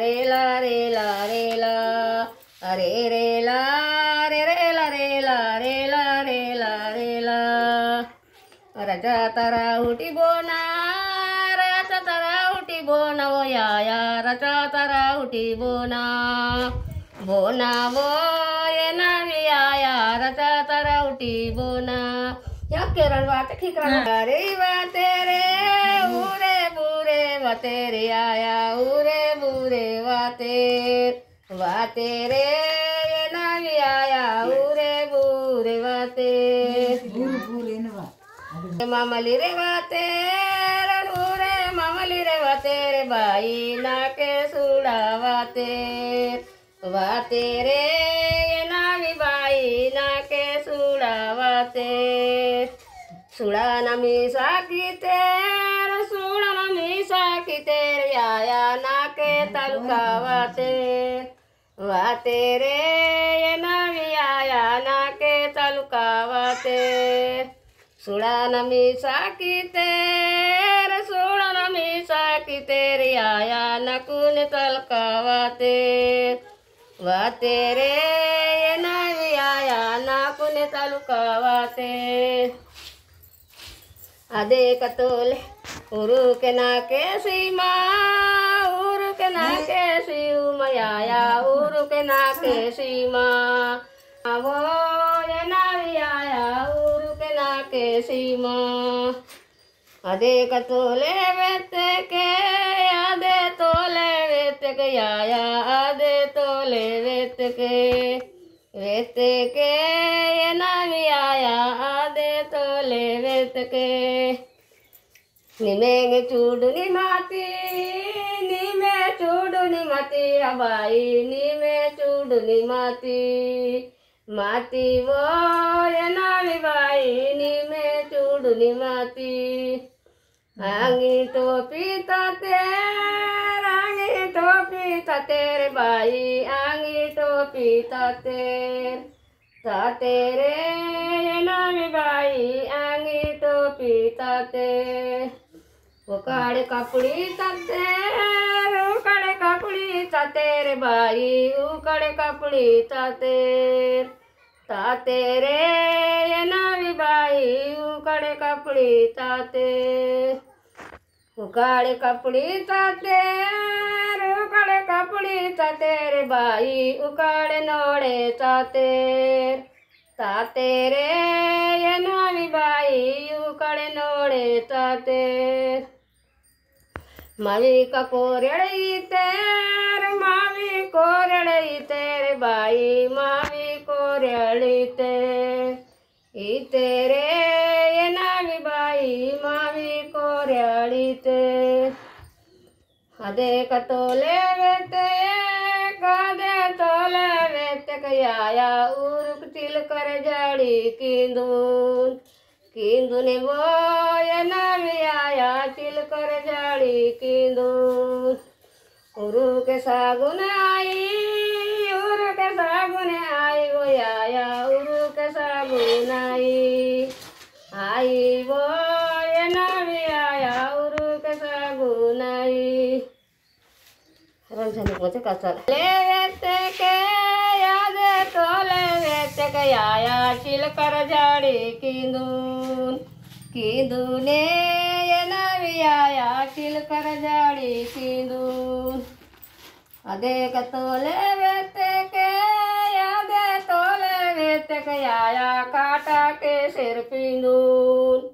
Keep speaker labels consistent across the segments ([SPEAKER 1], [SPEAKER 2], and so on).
[SPEAKER 1] रे ला रे ला रे ला रे रे ला रे रे ला रे ला रे ला रे ला रे ला राजा तारा उठी बोना राजा तारा उठी बोना वो या राजा तारा उठी बोना बोना वो ये नावी आया राजा तारा उठी बोना या केरल बात ठीक रहा रे बाते रे उरे बुरे बाते रे आया उरे बुरे बाते रे ये नावी आया उरे बुरे बाते मामली रे बाते रे मामली रे बाते रे बाई नाके सुड़ा बाते रे ये नावी बाई नाके सुड़ा बाते सुड़ा नमी साकी तेरे आया नाके तलका वाते रे ये नावी आया नाके तलका वाते सुड़ा नमी साकी तेरे आया नकुन तलका वाते रे ये नावी आया नकुन तलका वाते अदे कतोले उरु के नाके सीमा उरु के नाके सीमाया उरु के नाके सीमा वो ये नावी आया उरु के नाके सीमा अदे कतोले वेते के आदे तोले वेते के आया आदे तोले वेते के ये नावी आया आदे तोले वेते के निमेंगे चूडुनी माती अबाई निमे चूडुनी माती वो ये नावी बाई निमे चूडुनी माती आंगी तो पीता तेरे बाई आंगी तो पीता तेरे ये नावी बाई आंगी तो पीता उकाड़े कपड़ी तेरे बाई उकाड़े कपड़ी तेरे ये नावी बाई उकाड़े कपड़ी उकाड़े कपड़ी तेरे बाई उकाड़े नोड़े तेरे ये नावी बाई उकाड़े नोड़े मावी का कोरड़ी तेरे बाई मावी कोरड़ी तेरे ये नावी बाई मावी कोरड़ी अदे कतोले वेते कयाया उरुक तिल कर जाड़ी किंदून वो ये नावी आया तिल कर जाड़ी किंदून उरु के सागुन आई वो आया उरु के सागुन आई वो ये नावी आया उरु के सागुन आई रंजन को कचर ले वेते के याद तो ले वेते के आया तिल कर जाड़ी किंदूने ये नावी आया तिल कर जाड़ी किंदून अदे कतोले वेते के यादे तोले वेते के आया काटा के सिर पिंदूने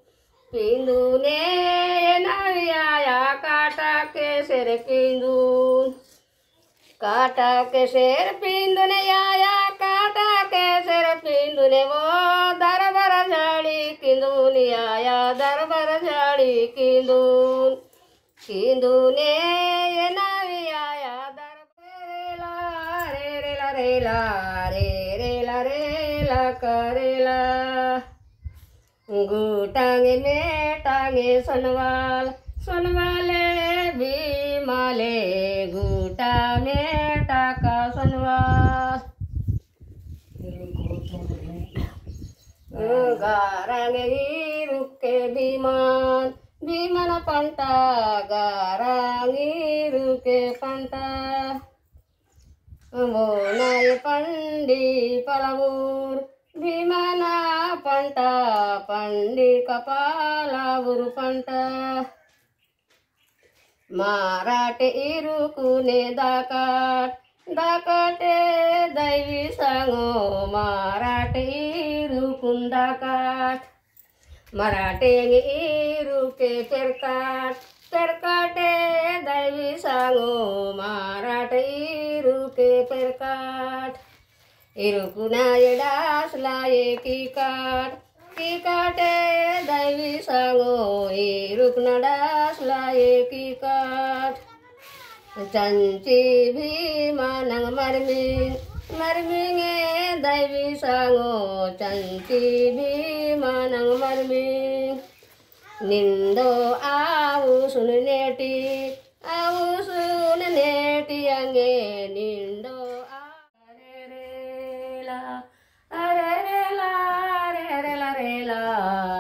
[SPEAKER 1] ये नावी आया काटा के सिर पिंदून काटा के सिर पिंदूने आया काटा के सिर पिंदूने वो दरबार झाड़ी किंदून आया दरबार झाड़ी किंदूने ये नावी आया रे ला करेला गुटांगे में टांगे सोनवाले भीमाले गुटा में टाका सोनवाल गारांगे रुके भीमान Bimana panta garangi ruke panta Monai pandi palawur Bimana panta pandi kapala buru panta Marate irukune dakat dakate daivi sango Marate irukun dakat Marate iruke perkat perkate daivi sango Marate iruke perkat irukuna yedas laye kikat kikate daivi sango irukna das laye kikat canci bhimanang marming marminge daivi sango canci bhimanang marming nindo awusun neti ange nindo arerela arerela arerela rela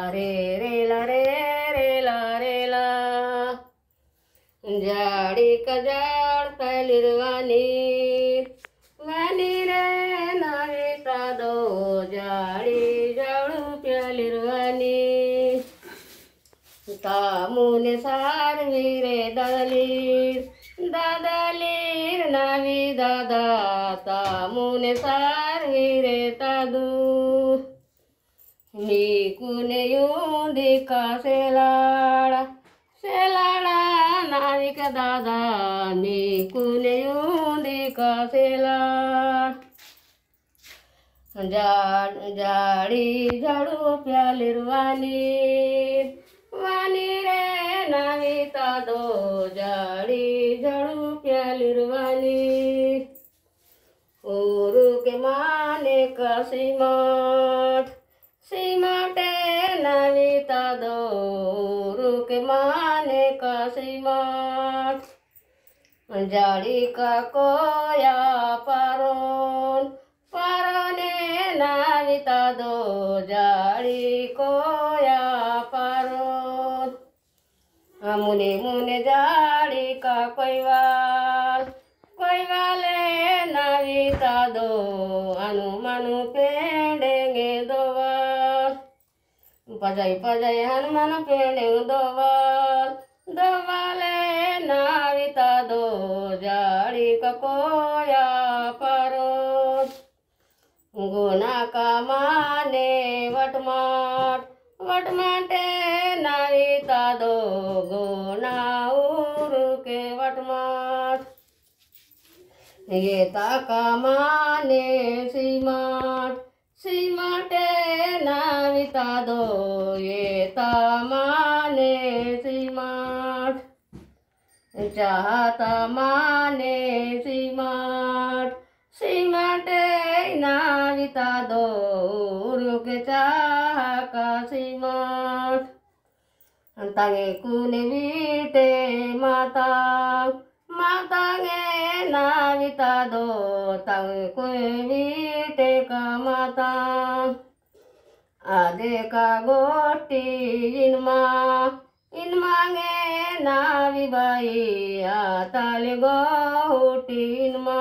[SPEAKER 1] arerela rerela rela jari kajar pelirwani wani re navita do jari jaru pelirwani tamune sarvire dadalir dadalir navi dada tamune sarvire tadu nikune yundika selada selada navika dada nikune yundika selada jari jaru pyalirwani wani re navita do jari jaru pyalirwani uruke mane kasimat simate navita do uruke mane kasimat jari ka koya paron parone navita do jari koya paron mune mune jari ka koiwal koiwale navita do anu manu pendenge dowal pajai pajai hanuman pendeng dowal dowale navita do jari ka koya paron guna kamane watmat watmate navita do guna uruke watmat yeta kamane simat simate navita do yeta mane simat jahata mane simat simate navita do uruke cahaka simat tange kune vite matang matange navita do tange kune vite ka matang ade ka goti inmange navi bai atale goti inma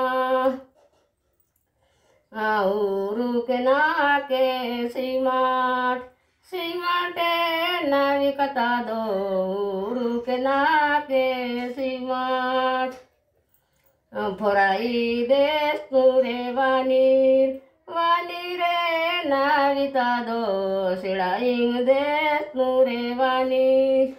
[SPEAKER 1] uruke nake simat simate navi kata do uruke nake simat porai des nure vanir vanire navita do silaing des nure vanir